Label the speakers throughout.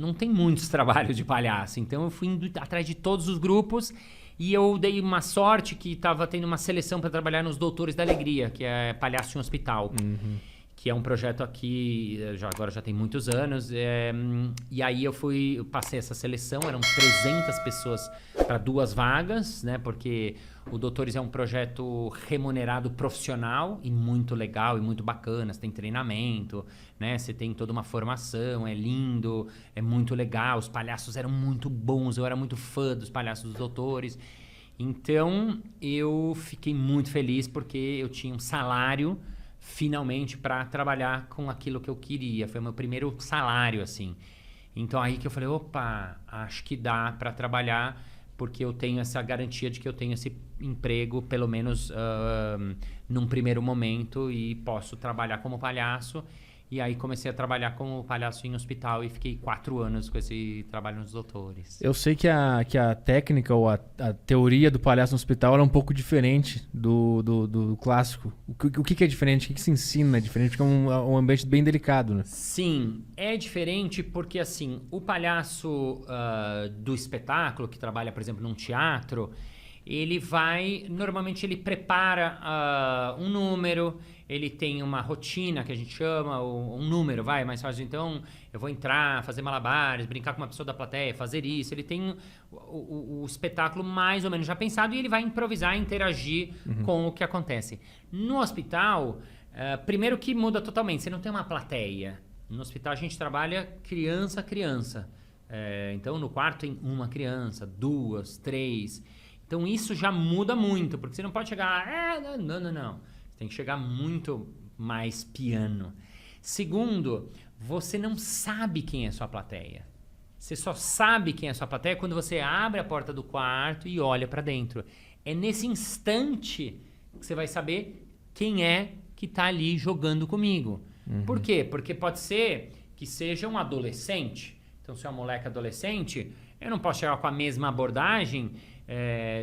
Speaker 1: não tem muitos trabalhos de palhaço. Então eu fui indo atrás de todos os grupos e eu dei uma sorte que estava tendo uma seleção para trabalhar nos Doutores da Alegria, que é palhaço em hospital. Que é um projeto aqui, agora já tem muitos anos. E aí eu passei essa seleção, eram 300 pessoas para 2 vagas, né? Porque o Doutores é um projeto remunerado profissional e muito legal e muito bacana. Você tem treinamento, né? Você tem toda uma formação, é lindo, é muito legal. Os palhaços eram muito bons, eu era muito fã dos palhaços dos Doutores. Então eu fiquei muito feliz porque eu tinha um salário finalmente para trabalhar com aquilo que eu queria. Foi meu primeiro salário, assim. Então aí que eu falei, opa, acho que dá para trabalhar, porque eu tenho essa garantia de que eu tenho esse emprego, pelo menos num primeiro momento, e posso trabalhar como palhaço. E aí comecei a trabalhar como palhaço em hospital e fiquei 4 anos com esse trabalho nos Doutores.
Speaker 2: Eu sei que a técnica ou a teoria do palhaço no hospital era um pouco diferente do clássico. O que é diferente? O que se ensina? É diferente porque é um ambiente bem delicado, né?
Speaker 1: Sim, é diferente porque, assim, o palhaço do espetáculo, que trabalha, por exemplo, num teatro, normalmente ele prepara um número, ele tem uma rotina que a gente chama, um número, mais fácil. Então, eu vou entrar, fazer malabares, brincar com uma pessoa da plateia, fazer isso. Ele tem o espetáculo mais ou menos já pensado e ele vai improvisar, interagir com o que acontece. No hospital, primeiro que muda totalmente, você não tem uma plateia. No hospital a gente trabalha criança a criança. Então, no quarto tem uma criança, 2, 3. Então, isso já muda muito, porque você não pode chegar... Não. Tem que chegar muito mais piano. Segundo, você não sabe quem é sua plateia. Você só sabe quem é sua plateia quando você abre a porta do quarto e olha para dentro. É nesse instante que você vai saber quem é que está ali jogando comigo. Por quê? Porque pode ser que seja um adolescente. Então, se é um moleque adolescente, eu não posso chegar com a mesma abordagem...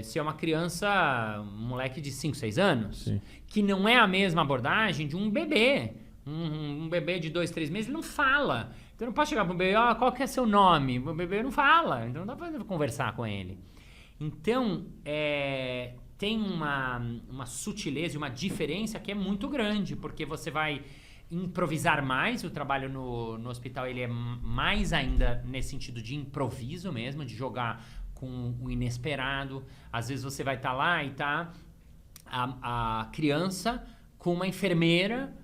Speaker 1: se é uma criança, um moleque de 5, 6 anos,
Speaker 2: Sim.
Speaker 1: que não é a mesma abordagem de um bebê. Um bebê de 2, 3 meses, ele não fala. Então eu não posso chegar para um bebê, qual que é seu nome? O bebê não fala, então não dá para conversar com ele. Então, tem uma sutileza e uma diferença que é muito grande, porque você vai improvisar mais, o trabalho no hospital ele é mais ainda nesse sentido de improviso mesmo, de jogar com o inesperado. Às vezes você vai estar lá e tá a criança com uma enfermeira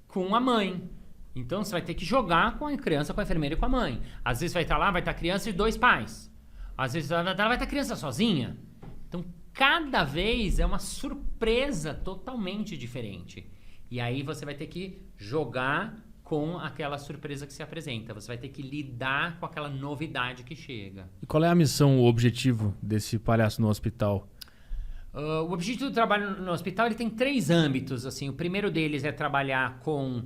Speaker 1: com a mãe. Então você vai ter que jogar com a criança, com a enfermeira e com a mãe. Às vezes vai estar lá, vai estar a criança e 2 pais. Às vezes vai estar a criança sozinha. Então cada vez é uma surpresa totalmente diferente. E aí você vai ter que jogar com aquela surpresa que se apresenta. Você vai ter que lidar com aquela novidade que chega.
Speaker 2: E qual é a missão, o objetivo desse palhaço no hospital?
Speaker 1: O objetivo do trabalho no hospital ele tem 3 âmbitos. Assim. O primeiro deles é trabalhar com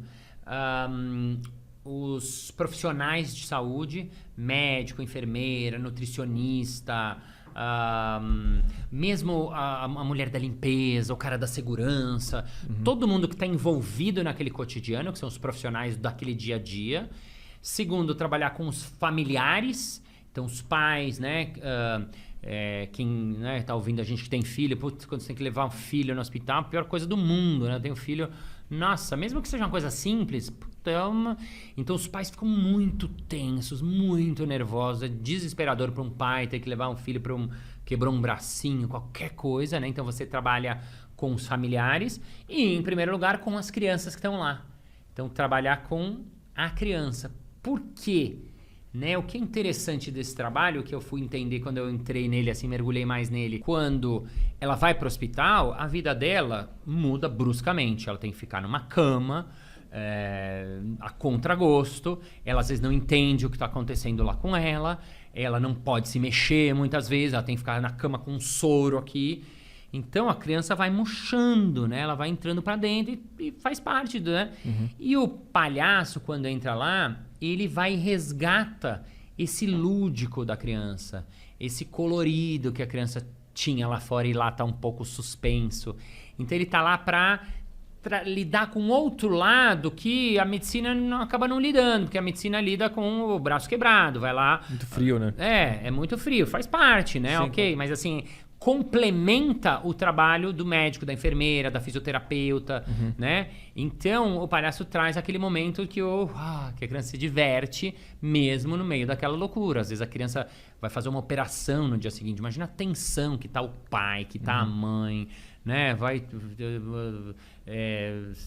Speaker 1: os profissionais de saúde, médico, enfermeira, nutricionista, mesmo a mulher da limpeza, o cara da segurança, todo mundo que está envolvido naquele cotidiano, que são os profissionais daquele dia a dia. Segundo, trabalhar com os familiares, então os pais, né? Quem tá ouvindo a gente que tem filho, putz, quando você tem que levar um filho no hospital, a pior coisa do mundo, né? Eu tenho um filho, nossa, mesmo que seja uma coisa simples, então os pais ficam muito tensos, muito nervosos, é desesperador para um pai ter que levar um filho para quebrou um bracinho, qualquer coisa, né? Então você trabalha com os familiares e, em primeiro lugar, com as crianças que estão lá. Então trabalhar com a criança. Por quê? Né? O que é interessante desse trabalho, que eu fui entender quando eu entrei nele, assim, mergulhei mais nele, quando ela vai para o hospital, a vida dela muda bruscamente. Ela tem que ficar numa cama, a contragosto, ela às vezes não entende o que está acontecendo lá com ela não pode se mexer muitas vezes, ela tem que ficar na cama com um soro aqui. Então a criança vai murchando, né? Ela vai entrando para dentro e faz parte, né? E o palhaço, quando entra lá, ele vai e resgata esse lúdico da criança, esse colorido que a criança tinha lá fora e lá tá um pouco suspenso. Então ele tá lá para lidar com outro lado que a medicina acaba não lidando, porque a medicina lida com o braço quebrado, vai lá...
Speaker 2: Muito frio, né?
Speaker 1: É muito frio, faz parte, né?
Speaker 2: Sim,
Speaker 1: ok, mas assim, complementa o trabalho do médico, da enfermeira, da fisioterapeuta, né? Então, o palhaço traz aquele momento que a criança se diverte mesmo no meio daquela loucura. Às vezes a criança vai fazer uma operação no dia seguinte. Imagina a tensão que tá o pai, que tá a mãe, né? Vai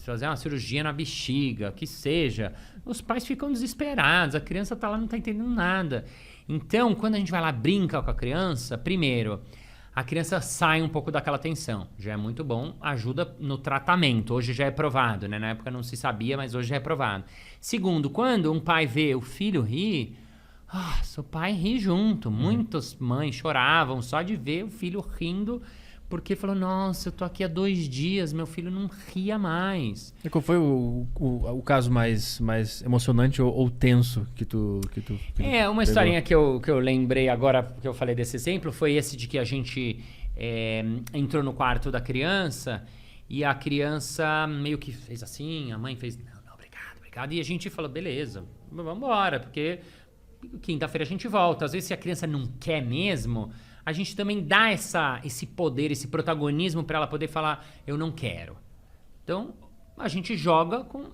Speaker 1: fazer uma cirurgia na bexiga, que seja. Os pais ficam desesperados, a criança tá lá, não tá entendendo nada. Então, quando a gente vai lá brinca com a criança, primeiro, a criança sai um pouco daquela tensão. Já é muito bom, ajuda no tratamento. Hoje já é provado, né? Na época não se sabia, mas hoje já é provado. Segundo, quando um pai vê o filho rir, seu pai ri junto. Muitas mães choravam só de ver o filho rindo, porque falou, nossa, eu tô aqui há 2 dias, meu filho não ria mais.
Speaker 2: E qual foi o caso mais emocionante ou tenso que tu
Speaker 1: uma historinha que eu lembrei agora, que eu falei desse exemplo, foi esse de que a gente entrou no quarto da criança e a criança meio que fez assim, a mãe fez, não, obrigado. E a gente falou, beleza, vamos embora, porque quinta-feira a gente volta. Às vezes se a criança não quer mesmo... A gente também dá esse poder, esse protagonismo para ela poder falar, eu não quero. Então, a gente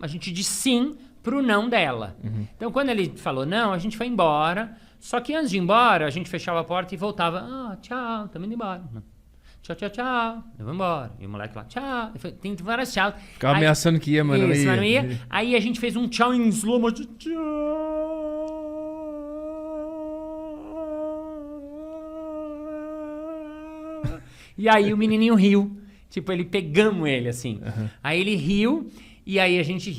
Speaker 1: a gente diz sim pro não dela. Então, quando ele falou não, a gente foi embora. Só que antes de ir embora, a gente fechava a porta e voltava. Tchau, estamos indo embora. Tchau. Eu vou embora. E o moleque lá, tchau. Tem várias tchau.
Speaker 2: Ficava ameaçando que ia, mano.
Speaker 1: Isso, mas não ia. Aí a gente fez um tchau em slow motion. Tchau. E aí o menininho riu. Tipo, pegamos ele, assim. Aí ele riu, e aí a gente,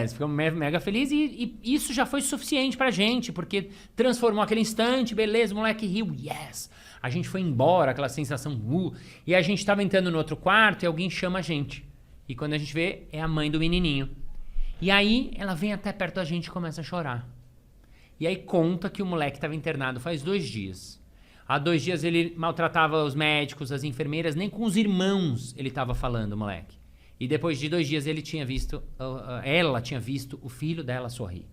Speaker 1: ficamos mega felizes. E isso já foi suficiente pra gente, porque transformou aquele instante, beleza, o moleque riu, yes. A gente foi embora, aquela sensação, E a gente tava entrando no outro quarto e alguém chama a gente. E quando a gente vê, é a mãe do menininho. E aí ela vem até perto da gente e começa a chorar. E aí conta que o moleque tava internado faz 2 dias. Há 2 dias ele maltratava os médicos, as enfermeiras, nem com os irmãos ele estava falando, moleque. E depois de 2 dias ela tinha visto o filho dela sorrir.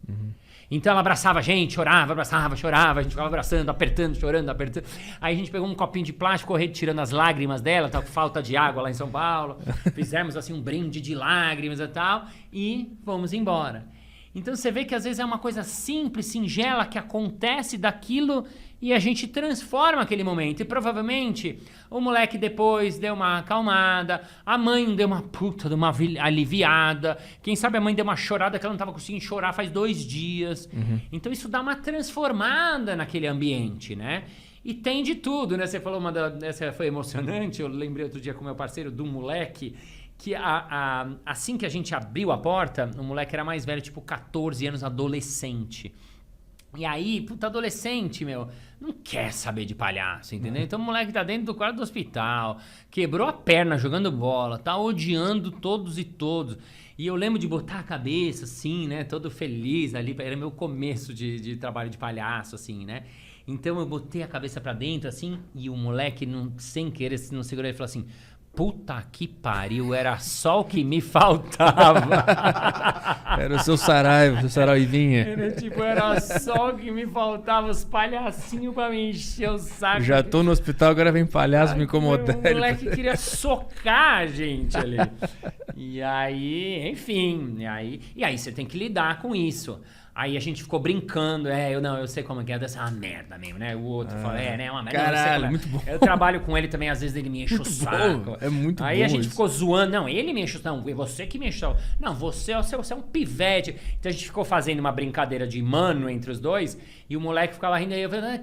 Speaker 1: Então ela abraçava a gente, chorava, a gente ficava abraçando, apertando, chorando, apertando. Aí a gente pegou um copinho de plástico, correu tirando as lágrimas dela, tá com falta de água lá em São Paulo. Fizemos assim um brinde de lágrimas e tal, e fomos embora. Então você vê que às vezes é uma coisa simples, singela, que acontece daquilo e a gente transforma aquele momento. E provavelmente o moleque depois deu uma acalmada, a mãe deu uma puta de uma aliviada, quem sabe a mãe deu uma chorada que ela não estava conseguindo chorar faz 2 dias. Então isso dá uma transformada naquele ambiente, né? E tem de tudo, né? Você falou essa foi emocionante, eu lembrei outro dia com meu parceiro do moleque, que assim que a gente abriu a porta, o moleque era mais velho, tipo 14 anos, adolescente. E aí, puta, adolescente, não quer saber de palhaço, entendeu? Então o moleque tá dentro do quarto do hospital, quebrou a perna jogando bola, tá odiando todos e todos. E eu lembro de botar a cabeça, assim, né, todo feliz ali, era meu começo de trabalho de palhaço, assim, né? Então eu botei a cabeça pra dentro, assim, e o moleque, sem querer, não segurou, ele falou assim... Puta que pariu, era só o que me faltava.
Speaker 2: Era o seu Saraiva, seu Saraivinha.
Speaker 1: Era só o que me faltava, os palhacinhos pra me encher o saco.
Speaker 2: Já tô no hospital, agora vem palhaço me incomodar.
Speaker 1: O moleque queria socar a gente ali. E aí, enfim, e aí você tem que lidar com isso. Aí a gente ficou brincando, eu sei como é que é, dessa merda mesmo, né? O outro fala, é uma merda.
Speaker 2: Caralho, muito bom.
Speaker 1: Eu trabalho com ele também, às vezes ele me enche o saco.
Speaker 2: É muito bom.
Speaker 1: Aí a gente ficou zoando, não, ele me enche o saco, não, você que me enche o saco. Não, você é um pivete. Então a gente ficou fazendo uma brincadeira de mano entre os dois, e o moleque ficava rindo aí, eu falei,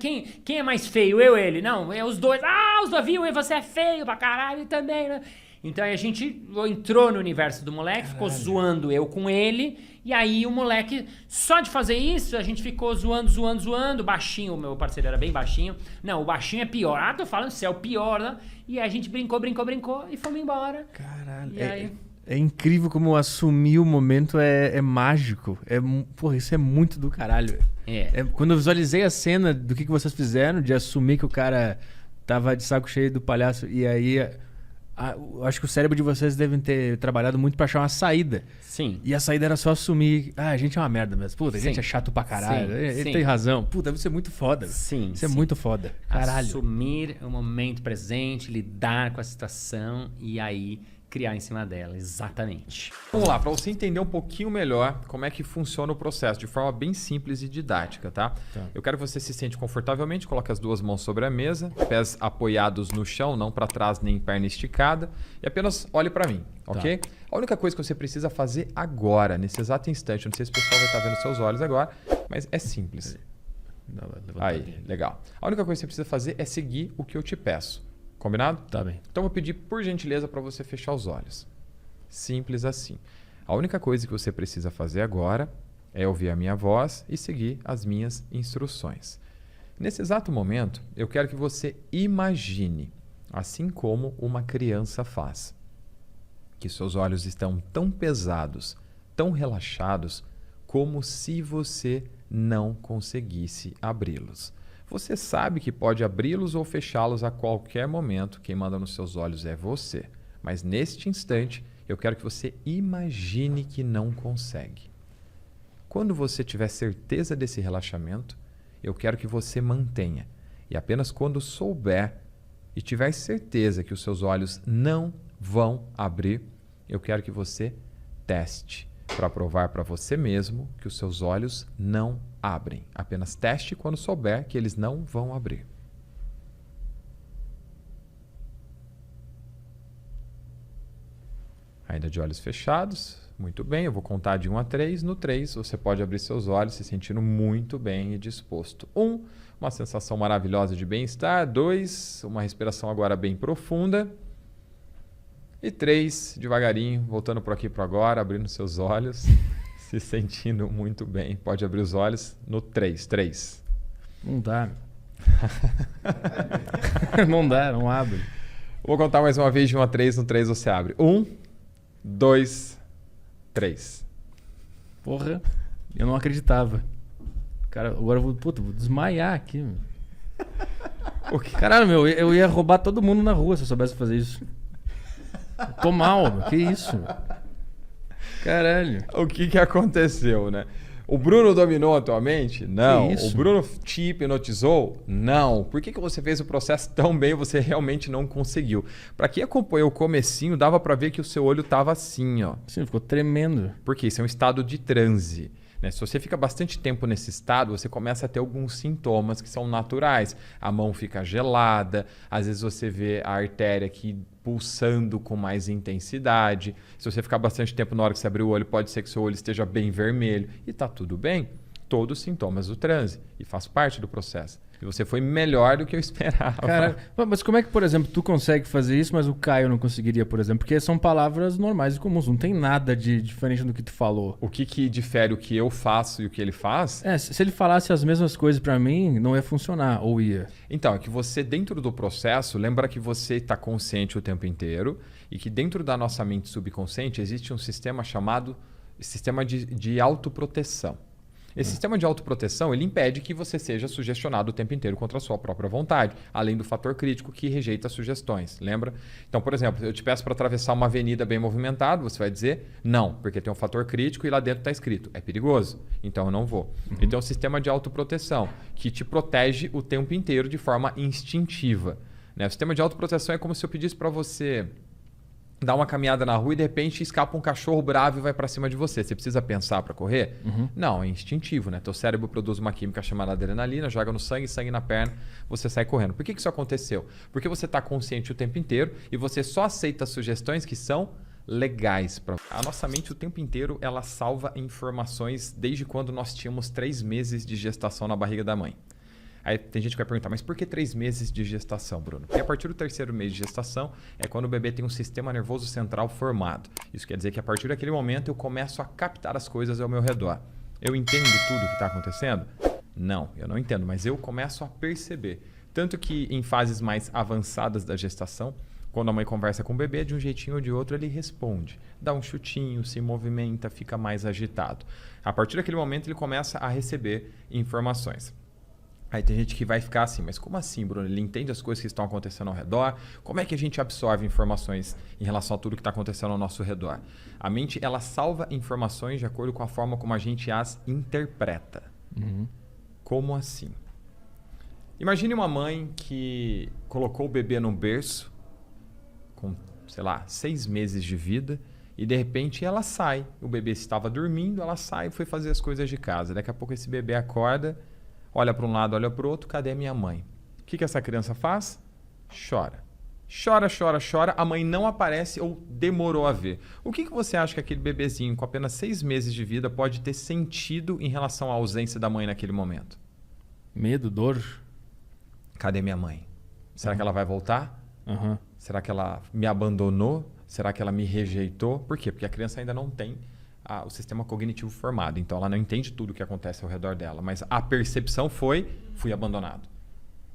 Speaker 1: quem é mais feio, eu ou ele? Não, é os dois. Os dois, viu? E você é feio pra caralho também, né? Então aí a gente entrou no universo do moleque, ficou zoando eu com ele, e aí o moleque, só de fazer isso, a gente ficou zoando, baixinho, o meu parceiro era bem baixinho. Não, o baixinho é pior. Tô falando, você é o pior, né? E aí a gente brincou e fomos embora.
Speaker 2: Caralho,
Speaker 1: aí...
Speaker 2: é incrível como assumir o momento é mágico. Porra, isso é muito do caralho. Quando eu visualizei a cena do que vocês fizeram, de assumir que o cara tava de saco cheio do palhaço, e aí... eu acho que o cérebro de vocês devem ter trabalhado muito pra achar uma saída.
Speaker 1: Sim.
Speaker 2: E a saída era só assumir, a gente é uma merda mesmo. Puta, a gente
Speaker 1: Sim.
Speaker 2: é chato pra caralho.
Speaker 1: Sim,
Speaker 2: Ele
Speaker 1: sim.
Speaker 2: tem razão. Puta, deve ser muito foda.
Speaker 1: Sim,
Speaker 2: Isso é
Speaker 1: sim.
Speaker 2: muito foda. Caralho.
Speaker 1: Assumir o momento presente, lidar com a situação e aí criar em cima dela. Exatamente.
Speaker 3: Vamos lá, para você entender um pouquinho melhor como é que funciona o processo, de forma bem simples e didática, tá? Eu quero que você se sente confortavelmente, coloque as duas mãos sobre a mesa, pés apoiados no chão, não para trás nem perna esticada, e apenas olhe para mim, ok? A única coisa que você precisa fazer agora, nesse exato instante, não sei se o pessoal vai estar vendo seus olhos agora, mas é simples. Aí, legal. A única coisa que você precisa fazer é seguir o que eu te peço. Combinado?
Speaker 2: Tá bem.
Speaker 3: Então eu vou pedir, por gentileza, para você fechar os olhos. Simples assim. A única coisa que você precisa fazer agora é ouvir a minha voz e seguir as minhas instruções. Nesse exato momento, eu quero que você imagine, assim como uma criança faz, que seus olhos estão tão pesados, tão relaxados, como se você não conseguisse abri-los. Você sabe que pode abri-los ou fechá-los a qualquer momento. Quem manda nos seus olhos é você. Mas neste instante, eu quero que você imagine que não consegue. Quando você tiver certeza desse relaxamento, eu quero que você mantenha. E apenas quando souber e tiver certeza que os seus olhos não vão abrir, eu quero que você teste para provar para você mesmo que os seus olhos não abrem. Apenas teste quando souber que eles não vão abrir. Ainda de olhos fechados. Muito bem, eu vou contar de 1 a 3. No 3, você pode abrir seus olhos se sentindo muito bem e disposto. 1, uma sensação maravilhosa de bem-estar. 2, uma respiração agora bem profunda. E 3, devagarinho, voltando por aqui para agora, abrindo seus olhos, se sentindo muito bem. Pode abrir os olhos no 3. 3.
Speaker 2: Não dá. Não dá, não abre.
Speaker 3: Vou contar mais uma vez de 1 a 3. No 3 você abre. 1, 2, 3.
Speaker 2: Porra, eu não acreditava. Cara, agora eu vou desmaiar aqui. Meu.
Speaker 3: O que?
Speaker 2: Caralho, meu, eu ia roubar todo mundo na rua se eu soubesse fazer isso. Eu tô mal, meu. Que isso? Caralho.
Speaker 3: O que aconteceu, né? O Bruno dominou a tua mente? Não.
Speaker 2: Que isso?
Speaker 3: O Bruno te hipnotizou? Não. Por que você fez o processo tão bem e você realmente não conseguiu? Para quem acompanhou o comecinho, dava para ver que o seu olho tava assim, ó.
Speaker 2: Sim, ficou tremendo.
Speaker 3: Porque isso é um estado de transe. Né? Se você fica bastante tempo nesse estado, você começa a ter alguns sintomas que são naturais. A mão fica gelada, às vezes você vê a artéria aqui pulsando com mais intensidade. Se você ficar bastante tempo na hora que você abrir o olho, pode ser que seu olho esteja bem vermelho. E está tudo bem. Todos os sintomas do transe. E faz parte do processo. E você foi melhor do que eu esperava.
Speaker 2: Cara, mas como é que, por exemplo, tu consegue fazer isso, mas o Caio não conseguiria, por exemplo? Porque são palavras normais e comuns. Não tem nada de diferente do que tu falou.
Speaker 3: O que difere o que eu faço e o que ele faz?
Speaker 2: Se ele falasse as mesmas coisas pra mim, não ia funcionar, ou ia?
Speaker 3: Então, é que você, dentro do processo, lembra que você está consciente o tempo inteiro e que dentro da nossa mente subconsciente existe um sistema chamado sistema de autoproteção. Esse sistema de autoproteção, ele impede que você seja sugestionado o tempo inteiro contra a sua própria vontade, além do fator crítico que rejeita sugestões, lembra? Então, por exemplo, eu te peço para atravessar uma avenida bem movimentada, você vai dizer não, porque tem um fator crítico e lá dentro está escrito, é perigoso, então eu não vou. Então, é um sistema de autoproteção que te protege o tempo inteiro de forma instintiva. Né? O sistema de autoproteção é como se eu pedisse para você dar uma caminhada na rua e de repente escapa um cachorro bravo e vai para cima de você. Você precisa pensar para correr? Não, é instintivo, né? Teu cérebro produz uma química chamada adrenalina, joga no sangue, sangue na perna, você sai correndo. Por que isso aconteceu? Porque você está consciente o tempo inteiro e você só aceita sugestões que são legais. A nossa mente o tempo inteiro ela salva informações desde quando nós tínhamos 3 meses de gestação na barriga da mãe. Aí tem gente que vai perguntar, mas por que 3 meses de gestação, Bruno? Porque a partir do 3º mês de gestação é quando o bebê tem um sistema nervoso central formado. Isso quer dizer que a partir daquele momento eu começo a captar as coisas ao meu redor. Eu entendo tudo o que está acontecendo? Não, eu não entendo, mas eu começo a perceber. Tanto que em fases mais avançadas da gestação, quando a mãe conversa com o bebê, de um jeitinho ou de outro ele responde. Dá um chutinho, se movimenta, fica mais agitado. A partir daquele momento ele começa a receber informações. Aí tem gente que vai ficar assim, mas como assim, Bruno? Ele entende as coisas que estão acontecendo ao redor? Como é que a gente absorve informações em relação a tudo que está acontecendo ao nosso redor? A mente, ela salva informações de acordo com a forma como a gente as interpreta. Como assim? Imagine uma mãe que colocou o bebê no berço com, sei lá, 6 meses de vida e de repente ela sai. O bebê estava dormindo, ela sai e foi fazer as coisas de casa. Daqui a pouco esse bebê acorda, olha para um lado, olha para o outro, cadê minha mãe? O que essa criança faz? Chora. Chora, chora, chora. A mãe não aparece ou demorou a ver. O que você acha que aquele bebezinho com apenas 6 meses de vida pode ter sentido em relação à ausência da mãe naquele momento?
Speaker 2: Medo, dor.
Speaker 3: Cadê minha mãe? Será que ela vai voltar?
Speaker 2: Aham.
Speaker 3: Será que ela me abandonou? Será que ela me rejeitou? Por quê? Porque a criança ainda não tem o sistema cognitivo formado. Então ela não entende tudo o que acontece ao redor dela. Mas a percepção foi, fui abandonado.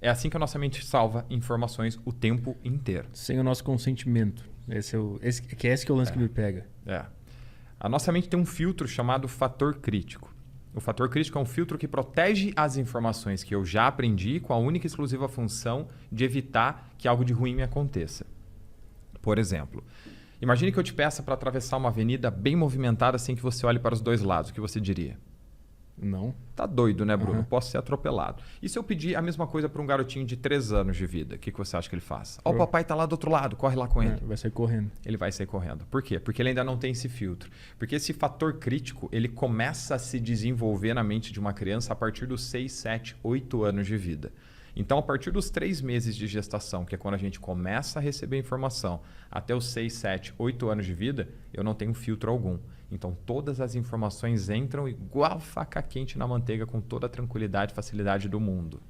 Speaker 3: É assim que a nossa mente salva informações o tempo inteiro.
Speaker 2: Sem o nosso consentimento. Esse é o lance que me pega.
Speaker 3: É. A nossa mente tem um filtro chamado fator crítico. O fator crítico é um filtro que protege as informações que eu já aprendi com a única e exclusiva função de evitar que algo de ruim me aconteça. Por exemplo, imagine que eu te peça para atravessar uma avenida bem movimentada sem que você olhe para os dois lados. O que você diria?
Speaker 2: Não.
Speaker 3: Tá doido, né, Bruno? Posso ser atropelado. E se eu pedir a mesma coisa para um garotinho de 3 anos de vida? O que você acha que ele faz? Ó, o papai tá lá do outro lado, corre lá com ele.
Speaker 2: Vai sair correndo.
Speaker 3: Ele vai sair correndo. Por quê? Porque ele ainda não tem esse filtro. Porque esse fator crítico, ele começa a se desenvolver na mente de uma criança a partir dos 6, 7, 8 anos de vida. Então, a partir dos 3 meses de gestação, que é quando a gente começa a receber informação, até os 6, 7, 8 anos de vida, eu não tenho filtro algum. Então, todas as informações entram igual faca quente na manteiga, com toda a tranquilidade e facilidade do mundo.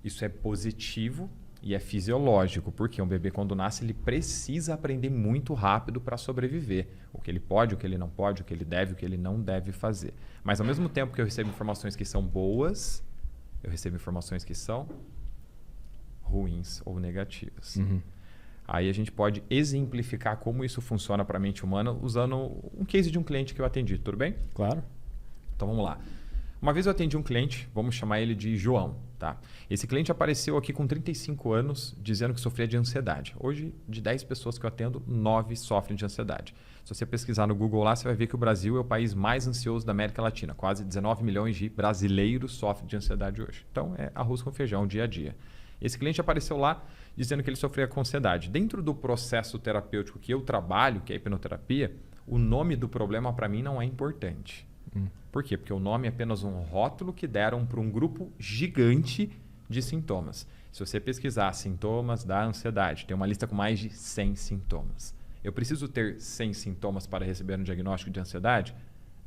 Speaker 3: Isso é positivo e é fisiológico, porque um bebê, quando nasce, ele precisa aprender muito rápido para sobreviver. O que ele pode, o que ele não pode, o que ele deve, o que ele não deve fazer. Mas, ao mesmo tempo que eu recebo informações que são boas, eu recebo informações que são ruins ou negativas. Aí a gente pode exemplificar como isso funciona para a mente humana usando um case de um cliente que eu atendi, tudo bem?
Speaker 2: Claro.
Speaker 3: Então vamos lá. Uma vez eu atendi um cliente, vamos chamar ele de João, tá? Esse cliente apareceu aqui com 35 anos dizendo que sofria de ansiedade. Hoje, de 10 pessoas que eu atendo, 9 sofrem de ansiedade. Se você pesquisar no Google lá, você vai ver que o Brasil é o país mais ansioso da América Latina. Quase 19 milhões de brasileiros sofrem de ansiedade hoje. Então é arroz com feijão, dia a dia. Esse cliente apareceu lá dizendo que ele sofria com ansiedade. Dentro do processo terapêutico que eu trabalho, que é a hipnoterapia, o nome do problema para mim não é importante. Por quê? Porque o nome é apenas um rótulo que deram para um grupo gigante de sintomas. Se você pesquisar sintomas da ansiedade, tem uma lista com mais de 100 sintomas. Eu preciso ter 100 sintomas para receber um diagnóstico de ansiedade?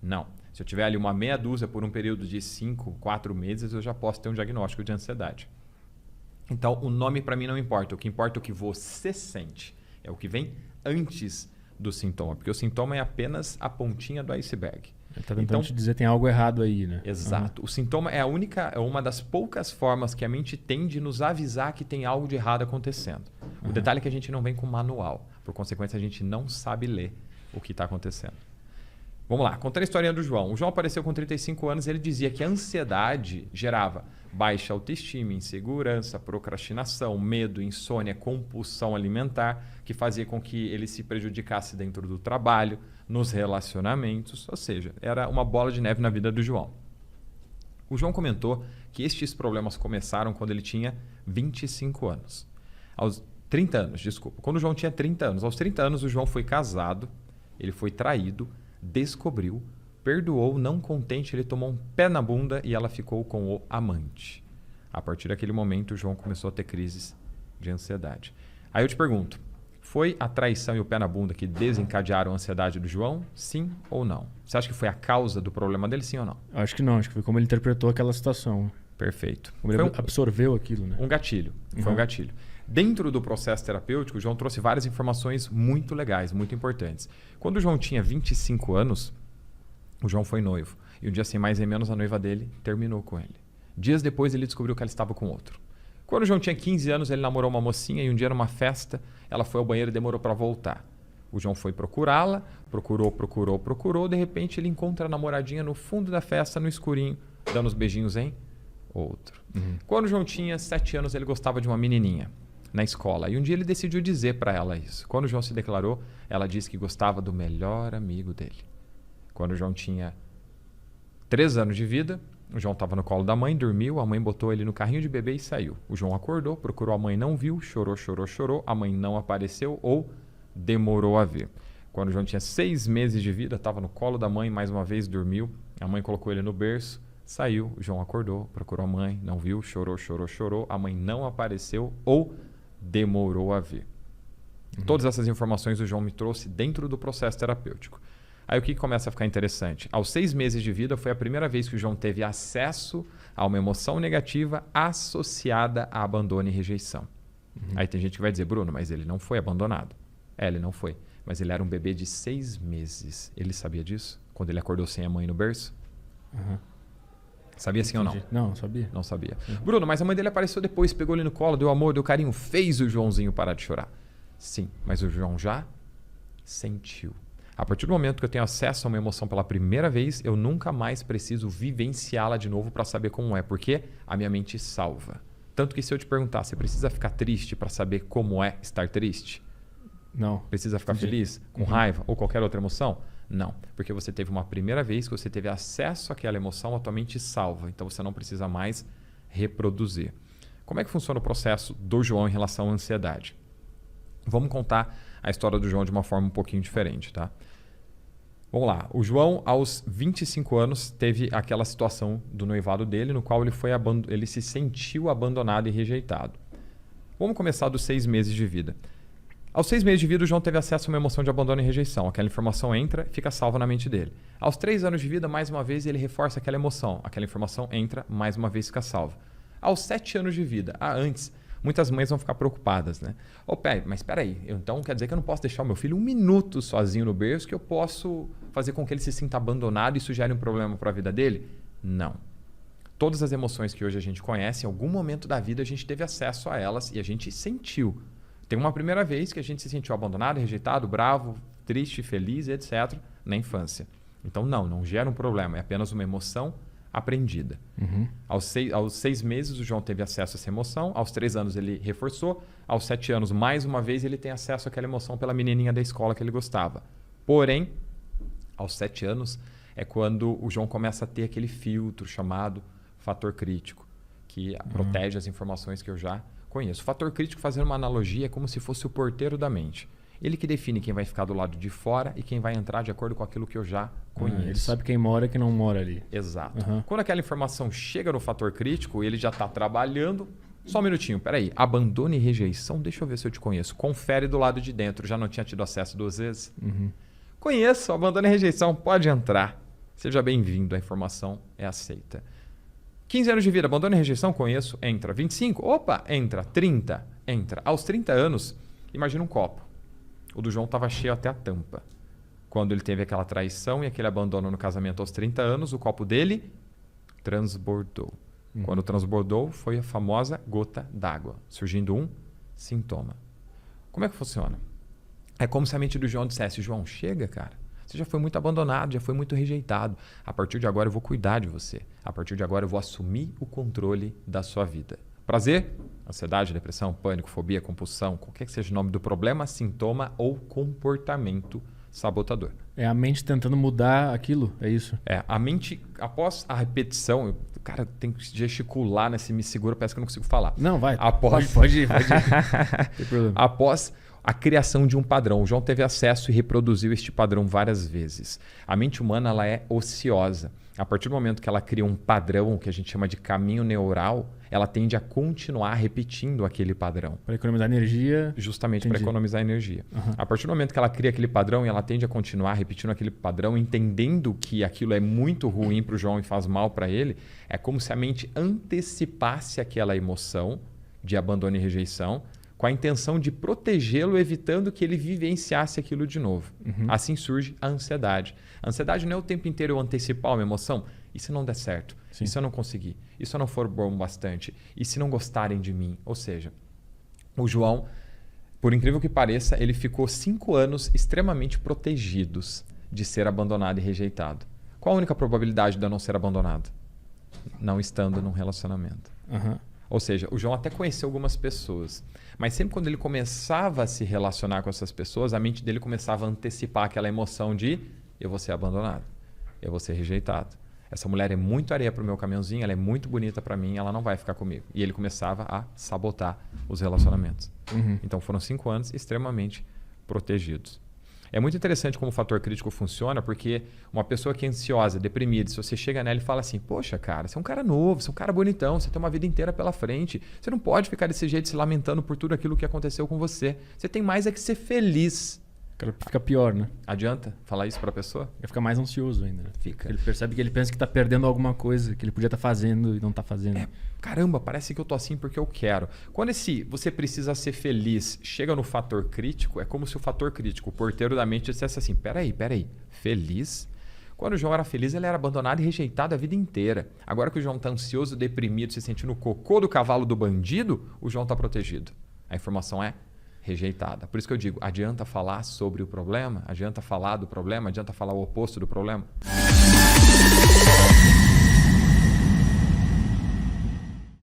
Speaker 3: Não. Se eu tiver ali uma meia dúzia por um período de 5, 4 meses, eu já posso ter um diagnóstico de ansiedade. Então, o nome para mim não importa. O que importa é o que você sente. É o que vem antes do sintoma. Porque o sintoma é apenas a pontinha do iceberg.
Speaker 2: Ele está tentando te dizer que tem algo errado aí, né?
Speaker 3: Exato. O sintoma é uma das poucas formas que a mente tem de nos avisar que tem algo de errado acontecendo. O detalhe é que a gente não vem com manual. Por consequência, a gente não sabe ler o que está acontecendo. Vamos lá, contar a historinha do João. O João apareceu com 35 anos e ele dizia que a ansiedade gerava baixa autoestima, insegurança, procrastinação, medo, insônia, compulsão alimentar, que fazia com que ele se prejudicasse dentro do trabalho, nos relacionamentos, ou seja, era uma bola de neve na vida do João. O João comentou que estes problemas começaram quando ele tinha 25 anos. Aos 30 anos, desculpa. Quando o João tinha 30 anos. Aos 30 anos, o João foi casado, ele foi traído, descobriu, perdoou, não contente, ele tomou um pé na bunda e ela ficou com o amante. A partir daquele momento, o João começou a ter crises de ansiedade. Aí eu te pergunto, foi a traição e o pé na bunda que desencadearam a ansiedade do João? Sim ou não? Você acha que foi a causa do problema dele, sim ou não?
Speaker 2: Acho que não. Acho que foi como ele interpretou aquela situação.
Speaker 3: Perfeito.
Speaker 2: Como ele absorveu aquilo, né?
Speaker 3: Um gatilho. Foi um gatilho. Dentro do processo terapêutico, o João trouxe várias informações muito legais, muito importantes. Quando o João tinha 25 anos, o João foi noivo. E um dia, sem mais nem menos, a noiva dele terminou com ele. Dias depois, ele descobriu que ela estava com outro. Quando o João tinha 15 anos, ele namorou uma mocinha e um dia, numa festa, ela foi ao banheiro e demorou para voltar. O João foi procurá-la, procurou. De repente, ele encontra a namoradinha no fundo da festa, no escurinho, dando os beijinhos em outro. Quando o João tinha 7 anos, ele gostava de uma menininha na escola. E um dia ele decidiu dizer para ela isso. Quando o João se declarou, ela disse que gostava do melhor amigo dele. Quando o João tinha 3 anos de vida, o João estava no colo da mãe, dormiu, a mãe botou ele no carrinho de bebê e saiu. O João acordou, procurou a mãe, não viu, chorou, chorou, chorou, a mãe não apareceu ou demorou a vir. Quando o João tinha 6 meses de vida, estava no colo da mãe, mais uma vez dormiu, a mãe colocou ele no berço, saiu, o João acordou, procurou a mãe, não viu, chorou, chorou, chorou, a mãe não apareceu ou demorou a vir. Todas essas informações o João me trouxe dentro do processo terapêutico. Aí o que começa a ficar interessante? Aos 6 meses de vida foi a primeira vez que o João teve acesso a uma emoção negativa associada a abandono e rejeição. Aí tem gente que vai dizer, Bruno, mas ele não foi abandonado. Ele não foi. Mas ele era um bebê de 6 meses. Ele sabia disso? Quando ele acordou sem a mãe no berço? Sabia sim ou não?
Speaker 2: Não sabia.
Speaker 3: Não sabia. Bruno, mas a mãe dele apareceu depois, pegou ele no colo, deu amor, deu carinho, fez o Joãozinho parar de chorar. Sim, mas o João já sentiu. A partir do momento que eu tenho acesso a uma emoção pela primeira vez, eu nunca mais preciso vivenciá-la de novo para saber como é, porque a minha mente salva. Tanto que se eu te perguntar, você precisa ficar triste para saber como é estar triste?
Speaker 2: Não.
Speaker 3: Precisa ficar feliz, com raiva ou qualquer outra emoção? Não, porque você teve uma primeira vez que você teve acesso àquela emoção, a tua mente salva. Então você não precisa mais reproduzir. Como é que funciona o processo do João em relação à ansiedade? Vamos contar a história do João de uma forma um pouquinho diferente, tá? Vamos lá. O João, aos 25 anos, teve aquela situação do noivado dele, no qual ele se sentiu abandonado e rejeitado. Vamos começar dos 6 meses de vida. Aos 6 meses de vida, o João teve acesso a uma emoção de abandono e rejeição. Aquela informação entra, fica salva na mente dele. Aos 3 anos de vida, mais uma vez, ele reforça aquela emoção. Aquela informação entra, mais uma vez, fica salva. Aos 7 anos de vida, antes, muitas mães vão ficar preocupadas, né? Mas espera aí, então quer dizer que eu não posso deixar o meu filho 1 minuto sozinho no berço, que eu posso fazer com que ele se sinta abandonado e isso gere um problema para a vida dele? Não. Todas as emoções que hoje a gente conhece, em algum momento da vida a gente teve acesso a elas e a gente sentiu. Tem uma primeira vez que a gente se sentiu abandonado, rejeitado, bravo, triste, feliz, etc. na infância. Então não gera um problema, é apenas uma emoção aprendida. Aos 6 meses o João teve acesso a essa emoção, aos 3 anos ele reforçou, aos 7 anos mais uma vez ele tem acesso àquela emoção pela menininha da escola que ele gostava. Porém, aos 7 anos é quando o João começa a ter aquele filtro chamado fator crítico, que protege as informações que eu já conheço. O fator crítico, fazendo uma analogia, é como se fosse o porteiro da mente. Ele que define quem vai ficar do lado de fora e quem vai entrar de acordo com aquilo que eu já conheço.
Speaker 2: Ele sabe quem mora e quem não mora ali.
Speaker 3: Exato. Quando aquela informação chega no fator crítico, ele já está trabalhando. Só um minutinho, peraí. Abandono e rejeição, deixa eu ver se eu te conheço. Confere do lado de dentro. Já não tinha tido acesso 2 vezes? Conheço, abandono e rejeição, pode entrar. Seja bem-vindo, a informação é aceita. 15 anos de vida, abandono e rejeição, conheço, entra. 25, opa, entra. 30, entra. Aos 30 anos, imagina um copo. O do João estava cheio até a tampa. Quando ele teve aquela traição e aquele abandono no casamento aos 30 anos, o copo dele transbordou. Quando transbordou, foi a famosa gota d'água, surgindo um sintoma. Como é que funciona? É como se a mente do João dissesse, João, chega, cara. Você já foi muito abandonado, já foi muito rejeitado. A partir de agora eu vou cuidar de você. A partir de agora eu vou assumir o controle da sua vida. Prazer? Ansiedade, depressão, pânico, fobia, compulsão, qualquer que seja o nome do problema, sintoma ou comportamento sabotador.
Speaker 2: É a mente tentando mudar aquilo, é isso?
Speaker 3: A mente, após a repetição, cara, tem que gesticular, né? Se me segura, parece que eu não consigo falar.
Speaker 2: Não, vai.
Speaker 3: Pode
Speaker 2: ir. Tem problema.
Speaker 3: Após a criação de um padrão. O João teve acesso e reproduziu este padrão várias vezes. A mente humana ela é ociosa. A partir do momento que ela cria um padrão, que a gente chama de caminho neural, ela tende a continuar repetindo aquele padrão.
Speaker 2: Para economizar energia.
Speaker 3: Justamente para economizar energia. A partir do momento que ela cria aquele padrão, ela tende a continuar repetindo aquele padrão, entendendo que aquilo é muito ruim para o João e faz mal para ele, é como se a mente antecipasse aquela emoção de abandono e rejeição, com a intenção de protegê-lo, evitando que ele vivenciasse aquilo de novo. Assim surge a ansiedade. A ansiedade não é o tempo inteiro eu antecipar uma emoção. E se não der certo? Sim. E se eu não conseguir? E se eu não for bom bastante? E se não gostarem de mim? Ou seja, o João, por incrível que pareça, ele ficou 5 anos extremamente protegidos de ser abandonado e rejeitado. Qual a única probabilidade de eu não ser abandonado? não estando num relacionamento.
Speaker 2: Aham.
Speaker 3: Ou seja, o João até conheceu algumas pessoas, mas sempre quando ele começava a se relacionar com essas pessoas, a mente dele começava a antecipar aquela emoção de eu vou ser abandonado, eu vou ser rejeitado. Essa mulher é muito areia para o meu caminhãozinho, ela é muito bonita para mim, ela não vai ficar comigo. E ele começava a sabotar os relacionamentos. Então foram 5 anos extremamente protegidos. É muito interessante como o fator crítico funciona, porque uma pessoa que é ansiosa, deprimida, se você chega nela e fala assim, poxa, cara, você é um cara novo, você é um cara bonitão, você tem uma vida inteira pela frente, você não pode ficar desse jeito se lamentando por tudo aquilo que aconteceu com você. Você tem mais é que ser feliz.
Speaker 2: O cara fica pior, né?
Speaker 3: Adianta falar isso para a pessoa?
Speaker 2: Ele fica mais ansioso ainda, né?
Speaker 3: Fica.
Speaker 2: Ele percebe que ele pensa que tá perdendo alguma coisa que ele podia estar fazendo e não tá fazendo.
Speaker 3: Caramba, parece que eu tô assim porque eu quero. Quando esse você precisa ser feliz chega no fator crítico, é como se o fator crítico, o porteiro da mente, dissesse assim, peraí, feliz? Quando o João era feliz, ele era abandonado e rejeitado a vida inteira. Agora que o João tá ansioso, deprimido, se sentindo o cocô do cavalo do bandido, o João tá protegido. A informação é rejeitada. Por isso que eu digo, adianta falar sobre o problema? Adianta falar do problema? Adianta falar o oposto do problema?